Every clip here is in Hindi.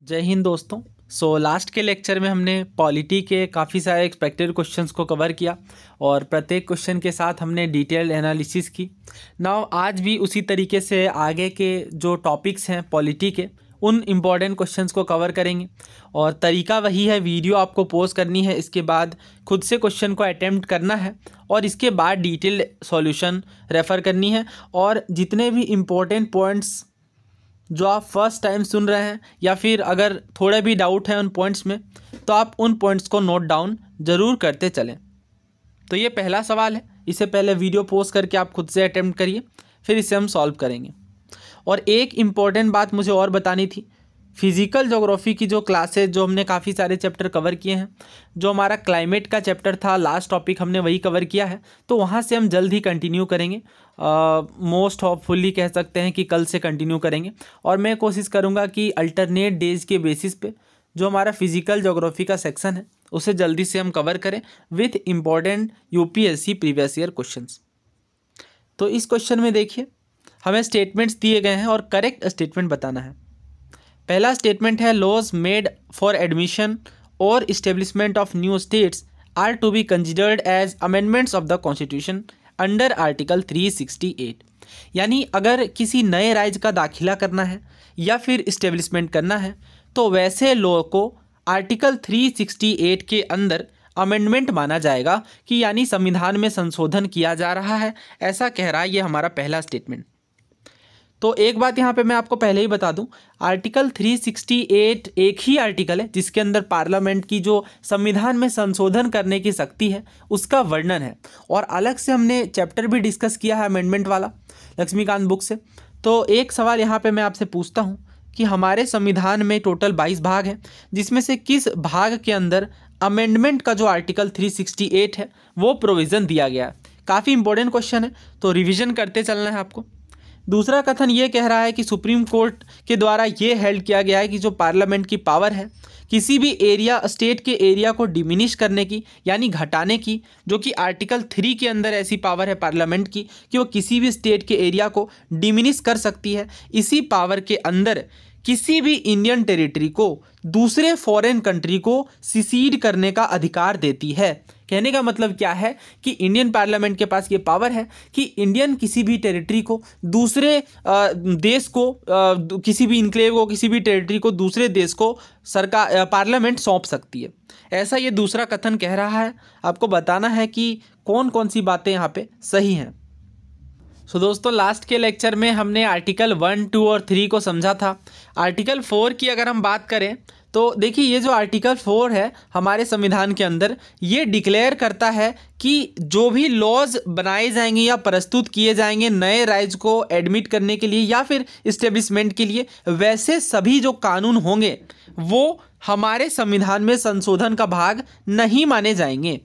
जय हिंद दोस्तों। लास्ट के लेक्चर में हमने पॉलिटी के काफ़ी सारे एक्सपेक्टेड क्वेश्चंस को कवर किया और प्रत्येक क्वेश्चन के साथ हमने डिटेल्ड एनालिसिस की। नाउ आज भी उसी तरीके से आगे के जो टॉपिक्स हैं पॉलिटी के उन इम्पॉर्टेंट क्वेश्चंस को कवर करेंगे और तरीका वही है, वीडियो आपको पॉज करनी है, इसके बाद खुद से क्वेश्चन को अटेम्प्ट करना है और इसके बाद डिटेल्ड सॉल्यूशन रेफ़र करनी है। और जितने भी इम्पोर्टेंट पॉइंट्स जो आप फर्स्ट टाइम सुन रहे हैं या फिर अगर थोड़े भी डाउट है उन पॉइंट्स में, तो आप उन पॉइंट्स को नोट डाउन ज़रूर करते चलें। तो ये पहला सवाल है, इससे पहले वीडियो पॉज करके आप खुद से अटेम्प्ट करिए, फिर इसे हम सॉल्व करेंगे। और एक इम्पॉर्टेंट बात मुझे और बतानी थी, फिज़िकल ज्योग्राफी की जो क्लासेज जो हमने काफ़ी सारे चैप्टर कवर किए हैं, जो हमारा क्लाइमेट का चैप्टर था लास्ट टॉपिक हमने वही कवर किया है, तो वहाँ से हम जल्द ही कंटिन्यू करेंगे। मोस्ट होपफुली कह सकते हैं कि कल से कंटिन्यू करेंगे और मैं कोशिश करूँगा कि अल्टरनेट डेज के बेसिस पे जो हमारा फिज़िकल ज्योग्राफी का सेक्शन है उसे जल्दी से हम कवर करें with important UPSC previous year questions. तो इस क्वेश्चन में देखिए, हमें स्टेटमेंट्स दिए गए हैं और करेक्ट स्टेटमेंट बताना है। पहला स्टेटमेंट है, लॉज मेड फॉर एडमिशन और establishment of new states are to be considered as amendments of the constitution under article 368। यानी अगर किसी नए राज्य का दाखिला करना है या फिर इस्टेब्लिशमेंट करना है तो वैसे लॉ को आर्टिकल 368 के अंदर अमेंडमेंट माना जाएगा कि यानी संविधान में संशोधन किया जा रहा है, ऐसा कह रहा है ये हमारा पहला स्टेटमेंट। तो एक बात यहाँ पे मैं आपको पहले ही बता दूं, आर्टिकल 368 एक ही आर्टिकल है जिसके अंदर पार्लियामेंट की जो संविधान में संशोधन करने की शक्ति है उसका वर्णन है और अलग से हमने चैप्टर भी डिस्कस किया है अमेंडमेंट वाला लक्ष्मीकांत बुक से। तो एक सवाल यहाँ पे मैं आपसे पूछता हूँ कि हमारे संविधान में टोटल 22 भाग हैं, जिसमें से किस भाग के अंदर अमेंडमेंट का जो आर्टिकल 368 है वो प्रोविज़न दिया गया है। काफ़ी इंपॉर्टेंट क्वेश्चन है, तो रिविज़न करते चलना है आपको। दूसरा कथन ये कह रहा है कि सुप्रीम कोर्ट के द्वारा ये हेल्ड किया गया है कि जो पार्लियामेंट की पावर है किसी भी एरिया स्टेट के एरिया को डिमिनिश करने की यानी घटाने की, जो कि आर्टिकल 3 के अंदर ऐसी पावर है पार्लियामेंट की कि वो किसी भी स्टेट के एरिया को डिमिनिश कर सकती है। इसी पावर के अंदर किसी भी इंडियन टेरिटरी को दूसरे फॉरेन कंट्री को सिसीड करने का अधिकार देती है। कहने का मतलब क्या है कि इंडियन पार्लियामेंट के पास ये पावर है कि इंडियन किसी भी टेरिटरी को दूसरे देश को किसी भी इनक्लेव को किसी भी टेरिटरी को दूसरे देश को सरकार पार्लियामेंट सौंप सकती है। ऐसा ये दूसरा कथन कह रहा है। आपको बताना है कि कौन कौन सी बातें यहाँ पे सही हैं। सो दोस्तों, लास्ट के लेक्चर में हमने आर्टिकल 1, 2 और 3 को समझा था। आर्टिकल 4 की अगर हम बात करें तो देखिए, ये जो आर्टिकल 4 है हमारे संविधान के अंदर ये डिक्लेयर करता है कि जो भी लॉज बनाए जाएंगे या प्रस्तुत किए जाएंगे नए राज्य को एडमिट करने के लिए या फिर इस्टेब्लिशमेंट के लिए, वैसे सभी जो कानून होंगे वो हमारे संविधान में संशोधन का भाग नहीं माने जाएंगे।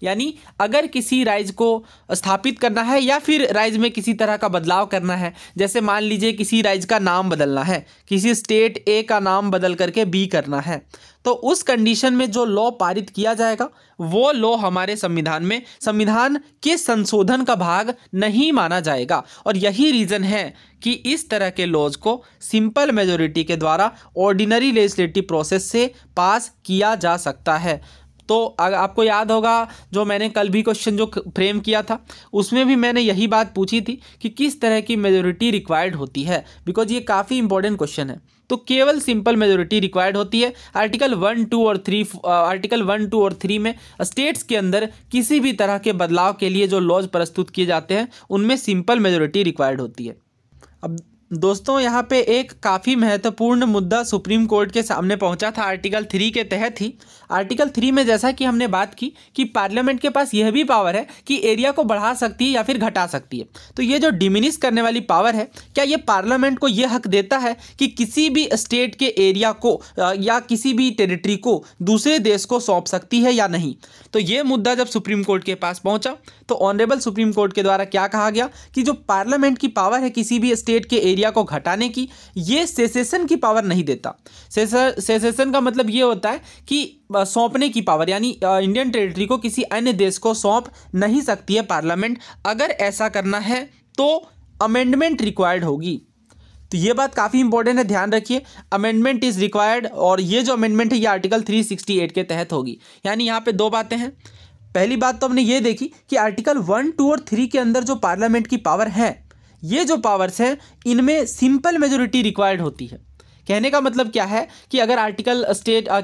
यानी अगर किसी राज्य को स्थापित करना है या फिर राज्य में किसी तरह का बदलाव करना है, जैसे मान लीजिए किसी राज्य का नाम बदलना है, किसी स्टेट ए का नाम बदल करके बी करना है, तो उस कंडीशन में जो लॉ पारित किया जाएगा वो लॉ हमारे संविधान के संशोधन का भाग नहीं माना जाएगा। और यही रीज़न है कि इस तरह के लॉज को सिंपल मेजॉरिटी के द्वारा ऑर्डिनरी लेजिस्लेटिव प्रोसेस से पास किया जा सकता है। तो अगर आपको याद होगा जो मैंने कल भी क्वेश्चन जो फ्रेम किया था उसमें भी मैंने यही बात पूछी थी कि किस तरह की मेजॉरिटी रिक्वायर्ड होती है, बिकॉज ये काफ़ी इंपॉर्टेंट क्वेश्चन है। तो केवल सिंपल मेजॉरिटी रिक्वायर्ड होती है। आर्टिकल 1, 2 और 3 में स्टेट्स के अंदर किसी भी तरह के बदलाव के लिए जो लॉज प्रस्तुत किए जाते हैं उनमें सिंपल मेजॉरिटी रिक्वायर्ड होती है। अब दोस्तों, यहाँ पे एक काफ़ी महत्वपूर्ण मुद्दा सुप्रीम कोर्ट के सामने पहुँचा था आर्टिकल 3 के तहत ही। आर्टिकल 3 में जैसा कि हमने बात की कि पार्लियामेंट के पास यह भी पावर है कि एरिया को बढ़ा सकती है या फिर घटा सकती है। तो ये जो डिमिनिश करने वाली पावर है, क्या ये पार्लियामेंट को ये हक देता है कि किसी भी स्टेट के एरिया को या किसी भी टेरिटरी को दूसरे देश को सौंप सकती है या नहीं? तो ये मुद्दा जब सुप्रीम कोर्ट के पास पहुँचा तो ऑनरेबल सुप्रीम कोर्ट के द्वारा क्या कहा गया कि जो पार्लियामेंट की पावर है किसी भी स्टेट के एरिया को घटाने की, ये सेसेशन की पावर नहीं देता। सेसेशन का मतलब ये होता है कि सौंपने की पावर, यानी इंडियन टेरिटरी को किसी अन्य देश को सौंप नहीं सकती है पार्लियामेंट। अगर ऐसा करना है तो अमेंडमेंट रिक्वायर्ड होगी। तो ये बात काफ़ी इंपॉर्टेंट है, ध्यान रखिए। अमेंडमेंट इज़ रिक्वायर्ड, और ये जो अमेंडमेंट है ये आर्टिकल 368 के तहत होगी। यानी यहाँ पे दो बातें हैं। पहली बात तो हमने ये देखी कि आर्टिकल 1, 2 और 3 के अंदर जो पार्लियामेंट की पावर है, ये जो पावर्स हैं इनमें सिंपल मेजोरिटी रिक्वायर्ड होती है। कहने का मतलब क्या है कि अगर आर्टिकल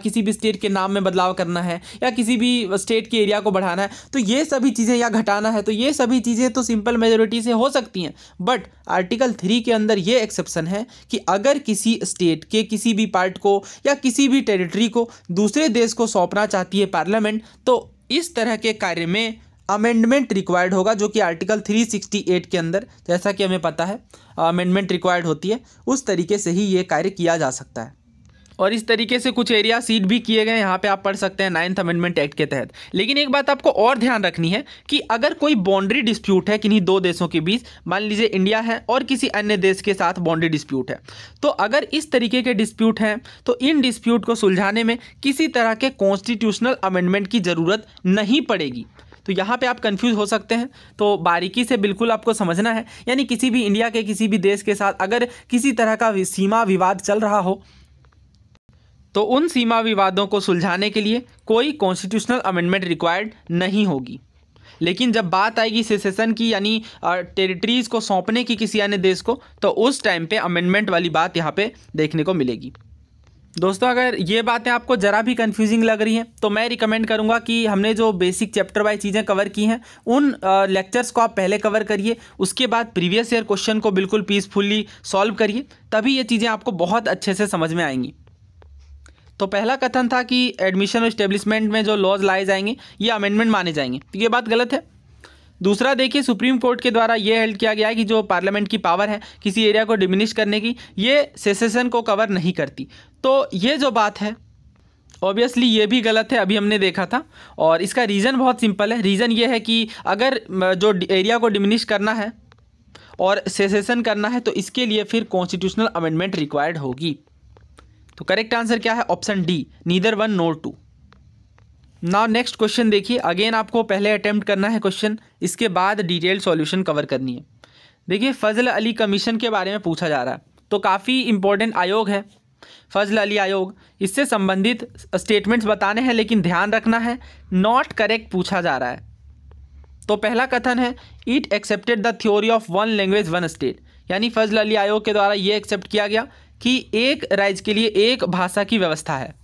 किसी भी स्टेट के नाम में बदलाव करना है या किसी भी स्टेट के एरिया को बढ़ाना है, तो ये सभी चीज़ें, या घटाना है, तो ये सभी चीज़ें तो सिंपल मेजोरिटी से हो सकती हैं। बट आर्टिकल 3 के अंदर ये एक्सेप्शन है कि अगर किसी स्टेट के किसी भी पार्ट को या किसी भी टेरिटरी को दूसरे देश को सौंपना चाहती है पार्लियामेंट, तो इस तरह के कार्य में अमेंडमेंट रिक्वायर्ड होगा, जो कि आर्टिकल 368 के अंदर, जैसा कि हमें पता है अमेंडमेंट रिक्वायर्ड होती है, उस तरीके से ही ये कार्य किया जा सकता है। और इस तरीके से कुछ एरिया सीड भी किए गए, यहाँ पे आप पढ़ सकते हैं 9th अमेंडमेंट एक्ट के तहत। लेकिन एक बात आपको और ध्यान रखनी है कि अगर कोई बाउंड्री डिस्प्यूट है किन्हीं दो देशों के बीच, मान लीजिए इंडिया है और किसी अन्य देश के साथ बाउंड्री डिस्प्यूट है, तो अगर इस तरीके के डिस्प्यूट हैं तो इन डिस्प्यूट को सुलझाने में किसी तरह के कॉन्स्टिट्यूशनल अमेंडमेंट की ज़रूरत नहीं पड़ेगी। तो यहाँ पे आप कंफ्यूज हो सकते हैं, तो बारीकी से बिल्कुल आपको समझना है। यानी किसी भी इंडिया के किसी भी देश के साथ अगर किसी तरह का सीमा विवाद चल रहा हो, तो उन सीमा विवादों को सुलझाने के लिए कोई कॉन्स्टिट्यूशनल अमेंडमेंट रिक्वायर्ड नहीं होगी। लेकिन जब बात आएगी सेसेशन की, यानी टेरिटरीज़ को सौंपने की किसी अन्य देश को, तो उस टाइम पे अमेंडमेंट वाली बात यहाँ पे देखने को मिलेगी। दोस्तों, अगर ये बातें आपको ज़रा भी कंफ्यूजिंग लग रही हैं तो मैं रिकमेंड करूंगा कि हमने जो बेसिक चैप्टर वाइज चीज़ें कवर की हैं उन लेक्चर्स को आप पहले कवर करिए, उसके बाद प्रीवियस ईयर क्वेश्चन को बिल्कुल पीसफुली सॉल्व करिए, तभी ये चीज़ें आपको बहुत अच्छे से समझ में आएंगी। तो पहला कथन था कि एडमिशन और इस्टेब्लिशमेंट में जो लॉज लाए जाएंगे ये अमेंडमेंट माने जाएंगे, तो ये बात गलत है। दूसरा देखिए, सुप्रीम कोर्ट के द्वारा ये हेल्ड किया गया है कि जो पार्लियामेंट की पावर है किसी एरिया को डिमिनिश करने की, ये सेसेशन को कवर नहीं करती। तो ये जो बात है ऑब्वियसली ये भी गलत है, अभी हमने देखा था। और इसका रीज़न बहुत सिंपल है। रीज़न ये है कि अगर जो एरिया को डिमिनिश करना है और सेसेशन करना है, तो इसके लिए फिर कॉन्स्टिट्यूशनल अमेंडमेंट रिक्वायर्ड होगी। तो करेक्ट आंसर क्या है? Option D, neither 1 nor 2। Now next question देखिए। अगेन आपको पहले अटेम्प्ट करना है क्वेश्चन, इसके बाद डिटेल्ड सॉल्यूशन कवर करनी है। देखिए, फजल अली कमीशन के बारे में पूछा जा रहा है, तो काफ़ी इंपॉर्टेंट आयोग है फजल अली आयोग। इससे संबंधित स्टेटमेंट्स बताने हैं, लेकिन ध्यान रखना है नॉट करेक्ट पूछा जा रहा है। तो पहला कथन है, it accepted the theory of 1 language 1 state, यानी फजल अली आयोग के द्वारा ये एक्सेप्ट किया गया कि एक राज्य के लिए एक भाषा की व्यवस्था है।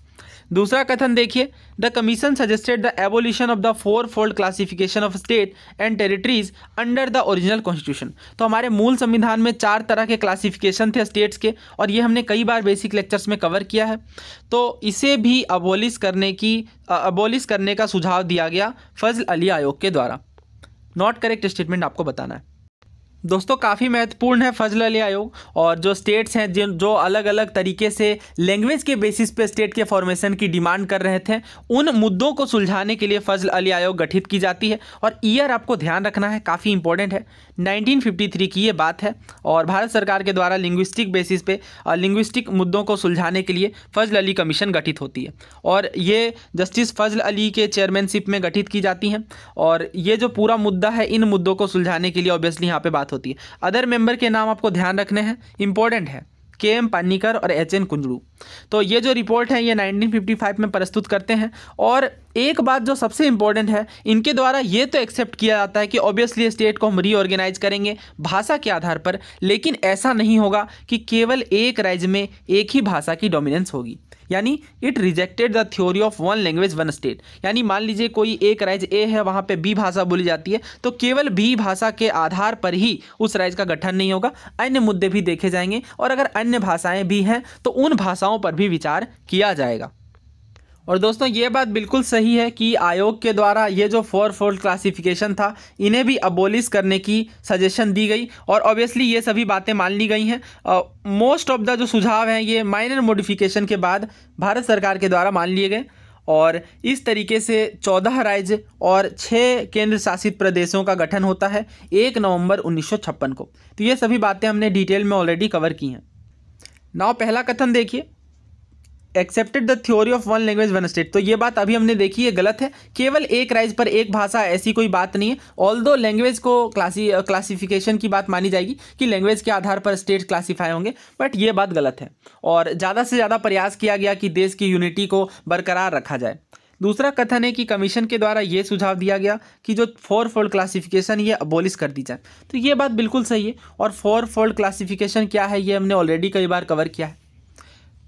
दूसरा कथन देखिए, the commission suggested the abolition of the 4-fold classification of state and territories under the original constitution. तो हमारे मूल संविधान में 4 तरह के क्लासिफिकेशन थे स्टेट्स के, और ये हमने कई बार बेसिक लेक्चर्स में कवर किया है। तो इसे भी अबोलिश करने का सुझाव दिया गया फजल अली आयोग के द्वारा। नॉट करेक्ट स्टेटमेंट आपको बताना है। दोस्तों, काफ़ी महत्वपूर्ण है फजल अली आयोग, और जो स्टेट्स हैं जो अलग अलग तरीके से लैंग्वेज के बेसिस पे स्टेट के फॉर्मेशन की डिमांड कर रहे थे, उन मुद्दों को सुलझाने के लिए फजल अली आयोग गठित की जाती है। और ईयर आपको ध्यान रखना है, काफ़ी इंपॉर्टेंट है, 1953 की ये बात है। और भारत सरकार के द्वारा लिंग्विस्टिक बेसिस पे लिंग्विस्टिक मुद्दों को सुलझाने के लिए फजल अली कमीशन गठित होती है, और ये जस्टिस फजल अली के चेयरमैनशिप में गठित की जाती हैं। और ये जो पूरा मुद्दा है, इन मुद्दों को सुलझाने के लिए ऑब्वियसली यहाँ पे बात होती है। अदर मेंबर के नाम आपको ध्यान रखने हैं, इंपॉर्टेंट है, KM पानिकर और HN कुंजरू। तो ये जो रिपोर्ट है ये 1955 में प्रस्तुत करते हैं। और एक बात जो सबसे इंपॉर्टेंट है, इनके द्वारा ये तो एक्सेप्ट किया जाता है कि ऑब्वियसली स्टेट को हम रीऑर्गेनाइज करेंगे भाषा के आधार पर, लेकिन ऐसा नहीं होगा कि केवल एक राज्य में एक ही भाषा की डोमिनेंस होगी। यानी it rejected the theory of 1 language 1 state. यानी मान लीजिए कोई एक राज्य ए है, वहाँ पे बी भाषा बोली जाती है, तो केवल बी भाषा के आधार पर ही उस राज्य का गठन नहीं होगा, अन्य मुद्दे भी देखे जाएंगे, और अगर अन्य भाषाएं भी हैं तो उन भाषाओं पर भी विचार किया जाएगा। और दोस्तों, ये बात बिल्कुल सही है कि आयोग के द्वारा ये जो 4-fold क्लासिफिकेशन था, इन्हें भी अबोलिश करने की सजेशन दी गई, और ऑब्वियसली ये सभी बातें मान ली गई हैं। मोस्ट ऑफ द जो सुझाव हैं ये माइनर मॉडिफिकेशन के बाद भारत सरकार के द्वारा मान लिए गए, और इस तरीके से 14 राज्य और 6 केंद्र शासित प्रदेशों का गठन होता है 1 नवंबर 1956 को। तो ये सभी बातें हमने डिटेल में ऑलरेडी कवर की हैं। नाउ पहला कथन देखिए, accepted the theory of one language one state. तो ये बात अभी हमने देखी है, गलत है। केवल एक राज्य पर एक भाषा, ऐसी कोई बात नहीं है। ऑल्दो लैंग्वेज को क्लासिफिकेशन की बात मानी जाएगी कि लैंग्वेज के आधार पर स्टेट क्लासीफाई होंगे, बट ये बात गलत है। और ज़्यादा से ज़्यादा प्रयास किया गया कि देश की यूनिटी को बरकरार रखा जाए। दूसरा कथन है कि कमीशन के द्वारा ये सुझाव दिया गया कि जो 4-फोल्ड क्लासिफिकेशन ये अबोलिश कर दी जाए। तो ये बात बिल्कुल सही है। और 4-फोल्ड क्लासिफिकेशन क्या है ये हमने ऑलरेडी कई बार कवर किया है।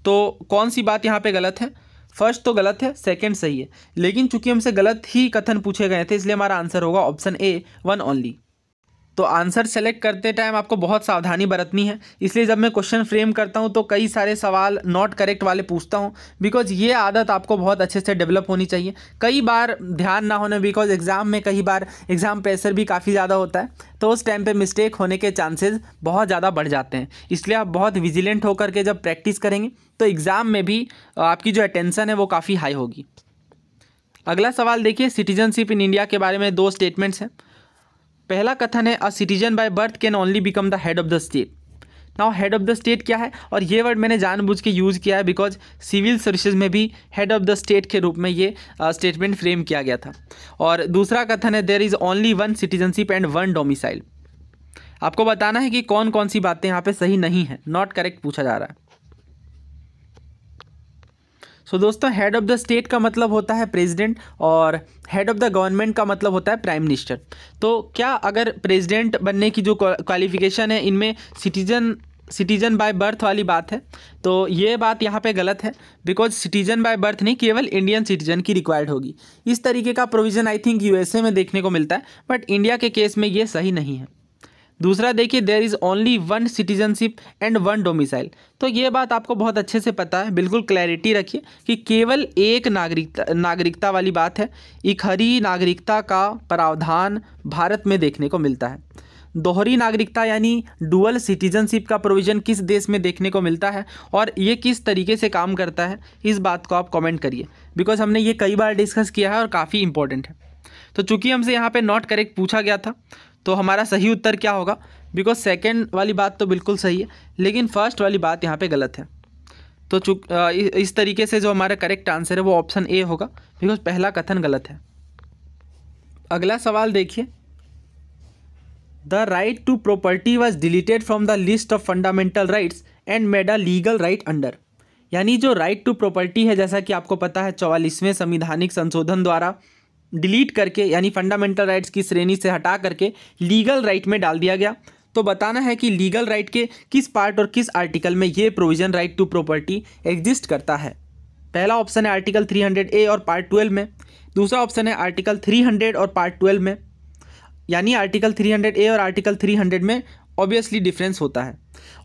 तो कौन सी बात यहाँ पे गलत है? फर्स्ट तो गलत है, सेकंड सही है। लेकिन चूंकि हमसे गलत ही कथन पूछे गए थे, इसलिए हमारा आंसर होगा ऑप्शन ए, 1 ओनली। तो आंसर सेलेक्ट करते टाइम आपको बहुत सावधानी बरतनी है। इसलिए जब मैं क्वेश्चन फ्रेम करता हूं तो कई सारे सवाल नॉट करेक्ट वाले पूछता हूं, बिकॉज ये आदत आपको बहुत अच्छे से डेवलप होनी चाहिए। कई बार ध्यान ना होने, बिकॉज एग्ज़ाम में कई बार एग्ज़ाम प्रेशर भी काफ़ी ज़्यादा होता है, तो उस टाइम पे मिस्टेक होने के चांसेस बहुत ज़्यादा बढ़ जाते हैं। इसलिए आप बहुत विजिलेंट होकर के जब प्रैक्टिस करेंगे तो एग्ज़ाम में भी आपकी जो अटेंशन है वो काफ़ी हाई होगी। अगला सवाल देखिए, सिटीजनशिप इन इंडिया के बारे में 2 स्टेटमेंट्स हैं। पहला कथन है, a citizen by birth can only become the head of the state. Now head of the state क्या है? और ये वर्ड मैंने जानबूझ के यूज़ किया है बिकॉज सिविल सर्विसेज में भी हेड ऑफ द स्टेट के रूप में ये स्टेटमेंट फ्रेम किया गया था। और दूसरा कथन है, there is only 1 citizenship and 1 domicile. आपको बताना है कि कौन कौन सी बातें यहाँ पे सही नहीं है, नॉट करेक्ट पूछा जा रहा है। सो दोस्तों, हेड ऑफ द स्टेट का मतलब होता है प्रेसिडेंट और हेड ऑफ द गवर्नमेंट का मतलब होता है प्राइम मिनिस्टर। तो क्या अगर प्रेसिडेंट बनने की जो क्वालिफिकेशन है इनमें सिटीजन बाय बर्थ वाली बात है, तो ये बात यहाँ पे गलत है। बिकॉज सिटीजन बाय बर्थ नहीं, केवल इंडियन सिटीजन की रिक्वायर्ड होगी। इस तरीके का प्रोविज़न आई थिंक यूएसए में देखने को मिलता है, बट इंडिया के केस में ये सही नहीं है। दूसरा देखिए, there is only 1 citizenship and 1 domicile. तो ये बात आपको बहुत अच्छे से पता है, बिल्कुल क्लैरिटी रखिए कि केवल एक नागरिकता वाली बात है। इकहरी नागरिकता का प्रावधान भारत में देखने को मिलता है। दोहरी नागरिकता यानी डुअल सिटीजनशिप का प्रोविज़न किस देश में देखने को मिलता है और ये किस तरीके से काम करता है, इस बात को आप कमेंट करिए, बिकॉज हमने ये कई बार डिस्कस किया है और काफ़ी इंपॉर्टेंट है। तो चूँकि हमसे यहाँ पे नॉट करेक्ट पूछा गया था, तो हमारा सही उत्तर क्या होगा? बिकॉज सेकंड वाली बात तो बिल्कुल सही है, लेकिन फर्स्ट वाली बात यहाँ पे गलत है। तो इस तरीके से जो हमारा करेक्ट आंसर है वो ऑप्शन ए होगा, बिकॉज पहला कथन गलत है। अगला सवाल देखिए, the right to property was deleted from the list of fundamental rights and made a legal right under. यानी जो राइट टू प्रॉपर्टी है, जैसा कि आपको पता है 44वें संविधानिक संशोधन द्वारा डिलीट करके, यानी फंडामेंटल राइट्स की श्रेणी से हटा करके लीगल राइट में डाल दिया गया। तो बताना है कि लीगल राइट के किस पार्ट और किस आर्टिकल में ये provision right to property exist करता है। पहला ऑप्शन है आर्टिकल 300A और पार्ट 12 में। दूसरा ऑप्शन है आर्टिकल 300 और पार्ट 12 में। यानी आर्टिकल 300A और आर्टिकल 300 में ऑब्वियसली डिफरेंस होता है।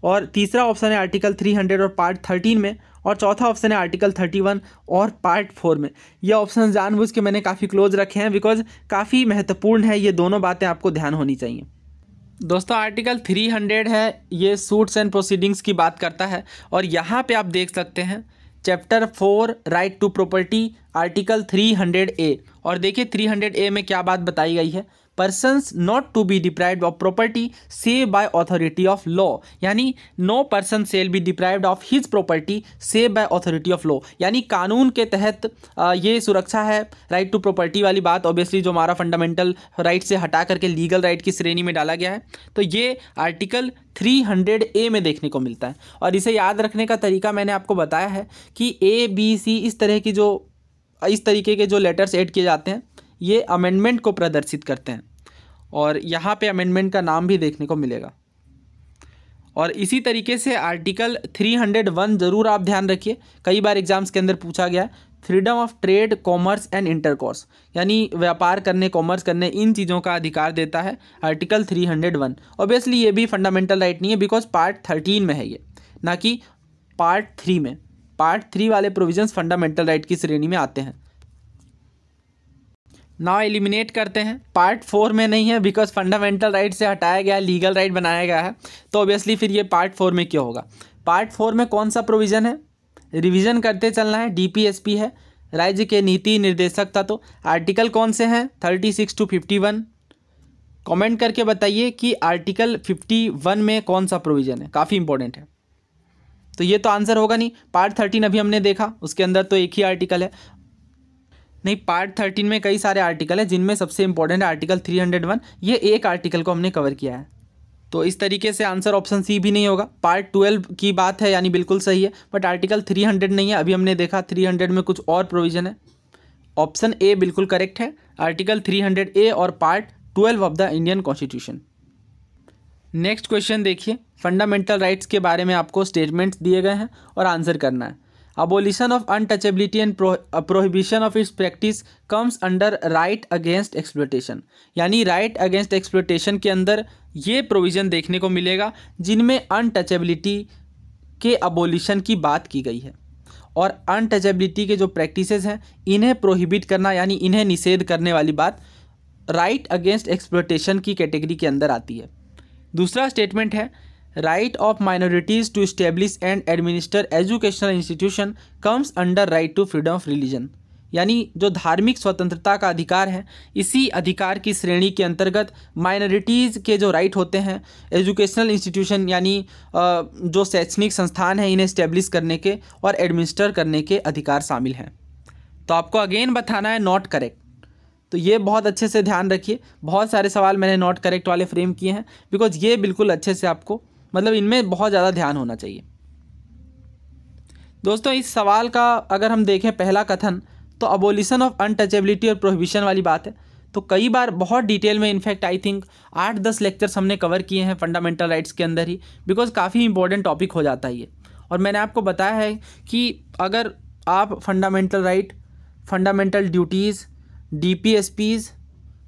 और तीसरा ऑप्शन है आर्टिकल 300 और पार्ट 13 में। और चौथा ऑप्शन है आर्टिकल 31 और पार्ट 4 में। ये ऑप्शन जानबूझ के मैंने काफ़ी क्लोज रखे हैं, बिकॉज काफ़ी महत्वपूर्ण है। ये दोनों बातें आपको ध्यान होनी चाहिए। दोस्तों, आर्टिकल 300 है, ये सूट्स एंड प्रोसीडिंग्स की बात करता है। और यहाँ पे आप देख सकते हैं chapter 4 right to property, article 300A। और देखिए 300A में क्या बात बताई गई है, persons not to be deprived of property save by authority of law. यानी no person shall be deprived of his property save by authority of law. यानी कानून के तहत ये सुरक्षा है राइट टू प्रॉपर्टी वाली बात, ऑब्वियसली जो हमारा फंडामेंटल राइट से हटा करके लीगल राइट की श्रेणी में डाला गया है। तो ये आर्टिकल 300A में देखने को मिलता है। और इसे याद रखने का तरीका मैंने आपको बताया है कि ABC इस तरीके के जो लेटर्स ऐड किए जाते हैं, ये अमेंडमेंट को प्रदर्शित करते हैं। और यहाँ पे अमेंडमेंट का नाम भी देखने को मिलेगा। और इसी तरीके से आर्टिकल 301 ज़रूर आप ध्यान रखिए, कई बार एग्जाम्स के अंदर पूछा गया है। Freedom of trade, commerce and intercourse, यानी व्यापार करने, कॉमर्स करने, इन चीज़ों का अधिकार देता है आर्टिकल 301। ऑब्वियसली ये भी फंडामेंटल राइट नहीं है, बिकॉज पार्ट 13 में है ये, ना कि पार्ट 3 में। पार्ट 3 वाले प्रोविजंस फंडामेंटल राइट की श्रेणी में आते हैं। नाउ एलिमिनेट करते हैं, पार्ट 4 में नहीं है, बिकॉज फंडामेंटल राइट से हटाया गया, लीगल राइट बनाया गया है। तो ऑब्वियसली फिर ये पार्ट 4 में क्यों होगा? पार्ट 4 में कौन सा प्रोविज़न है? रिवीजन करते चलना है। DPSP है, राज्य के नीति निर्देशक तत्व। तो आर्टिकल कौन से हैं? 36 to 51। कमेंट करके बताइए कि आर्टिकल 51 में कौन सा प्रोविज़न है, काफ़ी इंपॉर्टेंट है। तो ये तो आंसर होगा नहीं। पार्ट 13 अभी हमने देखा, उसके अंदर तो एक ही आर्टिकल है। नहीं, पार्ट 13 में कई सारे आर्टिकल है, जिनमें सबसे इंपॉर्टेंट है आर्टिकल 301। ये एक आर्टिकल को हमने कवर किया है, तो इस तरीके से आंसर ऑप्शन सी भी नहीं होगा। पार्ट 12 की बात है, यानी बिल्कुल सही है, बट आर्टिकल 300 नहीं है। अभी हमने देखा 300 में कुछ और प्रोविजन है। ऑप्शन ए बिल्कुल करेक्ट है, आर्टिकल 300A और part 12 of the Indian constitution. Next question देखिए, फंडामेंटल राइट्स के बारे में आपको स्टेटमेंट्स दिए गए हैं और आंसर करना है। Abolition of untouchability and prohibition of its practice comes under right against exploitation, यानी राइट अगेंस्ट एक्सप्लॉयटेशन के अंदर ये प्रोविज़न देखने को मिलेगा जिनमें अनटचेबिलिटी के अबोलिशन की बात की गई है, और अनटचेबिलिटी के जो प्रैक्टिसेस हैं इन्हें प्रोहिबिट करना, यानी इन्हें निषेध करने वाली बात राइट अगेंस्ट एक्सप्लॉयटेशन की कैटेगरी के अंदर आती है। दूसरा स्टेटमेंट है, right of minorities to establish and administer educational institution comes under right to freedom of religion, यानी जो धार्मिक स्वतंत्रता का अधिकार है, इसी अधिकार की श्रेणी के अंतर्गत माइनॉरिटीज़ के जो राइट होते हैं, एजुकेशनल इंस्टीट्यूशन यानी जो शैक्षणिक संस्थान हैं, इन्हें एस्टेब्लिश करने के और एडमिनिस्टर करने के अधिकार शामिल हैं। तो आपको अगेन बताना है नॉट करेक्ट, तो ये बहुत अच्छे से ध्यान रखिए। बहुत सारे सवाल मैंने नॉट करेक्ट वाले फ्रेम किए हैं, बिकॉज ये बिल्कुल अच्छे से आपको, मतलब इनमें बहुत ज़्यादा ध्यान होना चाहिए। दोस्तों, इस सवाल का अगर हम देखें पहला कथन, तो अबोलिशन ऑफ अनटचेबिलिटी और प्रोहिबिशन वाली बात है। तो कई बार बहुत डिटेल में, इनफैक्ट आई थिंक 8-10 लेक्चर्स हमने कवर किए हैं फंडामेंटल राइट्स के अंदर ही, बिकॉज काफ़ी इंपॉर्टेंट टॉपिक हो जाता है ये। और मैंने आपको बताया है कि अगर आप fundamental right, fundamental duties, DPSPs,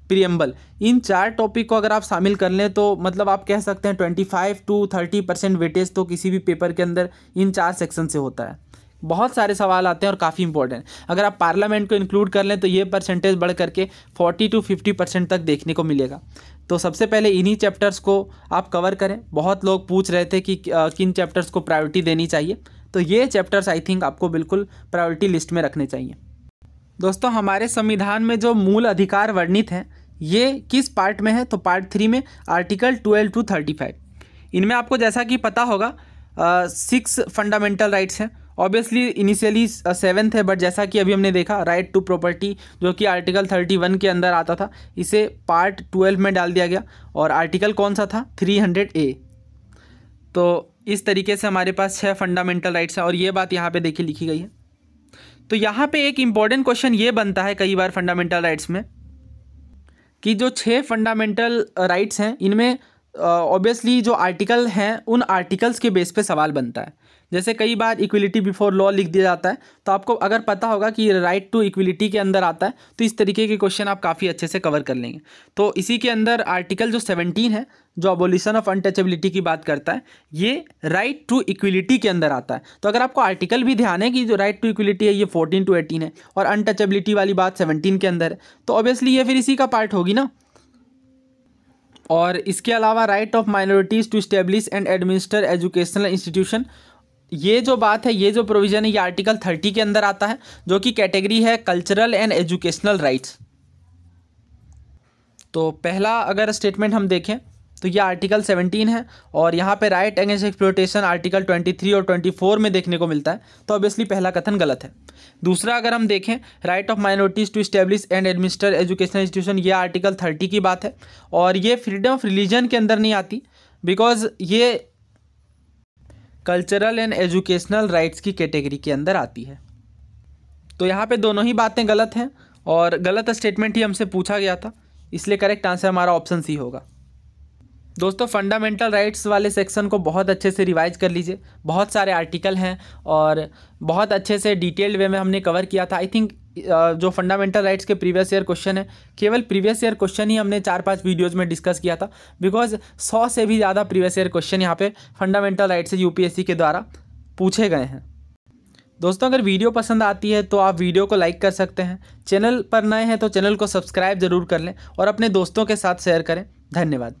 preamble, इन 4 टॉपिक को अगर आप शामिल कर लें तो मतलब आप कह सकते हैं 25 to 30% वेटेज तो किसी भी पेपर के अंदर इन 4 सेक्शन से होता है। बहुत सारे सवाल आते हैं और काफ़ी इंपॉर्टेंट। अगर आप पार्लियामेंट को इंक्लूड कर लें तो ये परसेंटेज बढ़ करके 40 to 50% तक देखने को मिलेगा। तो सबसे पहले इन्हीं चैप्टर्स को आप कवर करें। बहुत लोग पूछ रहे थे कि किन चैप्टर्स को प्रायोरिटी देनी चाहिए, तो ये चैप्टर्स आई थिंक आपको बिल्कुल प्रायोरिटी लिस्ट में रखने चाहिए। दोस्तों, हमारे संविधान में जो मूल अधिकार वर्णित हैं ये किस पार्ट में है, तो पार्ट 3 में आर्टिकल 12 to 35। इनमें आपको जैसा कि पता होगा 6 फंडामेंटल राइट्स हैं। ऑब्वियसली इनिशियली 7th है, बट जैसा कि अभी हमने देखा राइट टू प्रॉपर्टी जो कि आर्टिकल 31 के अंदर आता था, इसे पार्ट 12 में डाल दिया गया। और आर्टिकल कौन सा था, 300A। तो इस तरीके से हमारे पास 6 फंडामेंटल राइट्स हैं, और ये बात यहाँ पे देखिए लिखी गई है। तो यहाँ पे एक इम्पॉर्टेंट क्वेश्चन ये बनता है कई बार फंडामेंटल राइट्स में कि जो 6 फंडामेंटल राइट्स हैं इनमें ऑब्वियसली जो आर्टिकल हैं उन आर्टिकल्स के बेस पे सवाल बनता है। जैसे कई बार इक्वलिटी बिफोर लॉ लिख दिया जाता है, तो आपको अगर पता होगा कि राइट टू इक्वलिटी के अंदर आता है तो इस तरीके के क्वेश्चन आप काफ़ी अच्छे से कवर कर लेंगे। तो इसी के अंदर आर्टिकल जो 17 है जो अबोलिशन ऑफ अनटचेबिलिटी की बात करता है, ये राइट टू इक्वलिटी के अंदर आता है। तो अगर आपको आर्टिकल भी ध्यान है कि जो राइट टू इक्वलिटी है ये 14 to 18 है और अनटचेबिलिटी वाली बात 17 के अंदर है, तो ऑब्वियसली ये फिर इसी का पार्ट होगी ना। और इसके अलावा right of minorities to establish and administer educational institution, ये जो बात है, ये जो प्रोविज़न है, ये आर्टिकल 30 के अंदर आता है, जो कि कैटेगरी है कल्चरल एंड एजुकेशनल राइट्स। तो पहला अगर स्टेटमेंट हम देखें तो ये आर्टिकल 17 है, और यहाँ पे राइट अगेंस्ट एक्सप्लॉयटेशन आर्टिकल 23 और 24 में देखने को मिलता है। तो ऑब्वियसली पहला कथन गलत है। दूसरा अगर हम देखें right of minorities to establish and administer educational institution, ये आर्टिकल 30 की बात है, और ये फ्रीडम ऑफ रिलीजन के अंदर नहीं आती, बिकॉज ये कल्चरल एंड एजुकेशनल राइट्स की कैटेगरी के अंदर आती है। तो यहाँ पे दोनों ही बातें गलत हैं, और गलत स्टेटमेंट ही हमसे पूछा गया था, इसलिए करेक्ट आंसर हमारा ऑप्शन सी होगा। दोस्तों, फंडामेंटल राइट्स वाले सेक्शन को बहुत अच्छे से रिवाइज कर लीजिए। बहुत सारे आर्टिकल हैं और बहुत अच्छे से डिटेल्ड वे में हमने कवर किया था। आई थिंक जो फंडामेंटल राइट्स के प्रीवियस ईयर क्वेश्चन है, केवल प्रीवियस ईयर क्वेश्चन ही हमने 4-5 वीडियोज़ में डिस्कस किया था, बिकॉज 100 से भी ज़्यादा प्रीवियस ईयर क्वेश्चन यहाँ पे फंडामेंटल राइट्स से UPSC के द्वारा पूछे गए हैं। दोस्तों, अगर वीडियो पसंद आती है तो आप वीडियो को लाइक कर सकते हैं। चैनल पर नए हैं तो चैनल को सब्सक्राइब ज़रूर कर लें और अपने दोस्तों के साथ शेयर करें। धन्यवाद।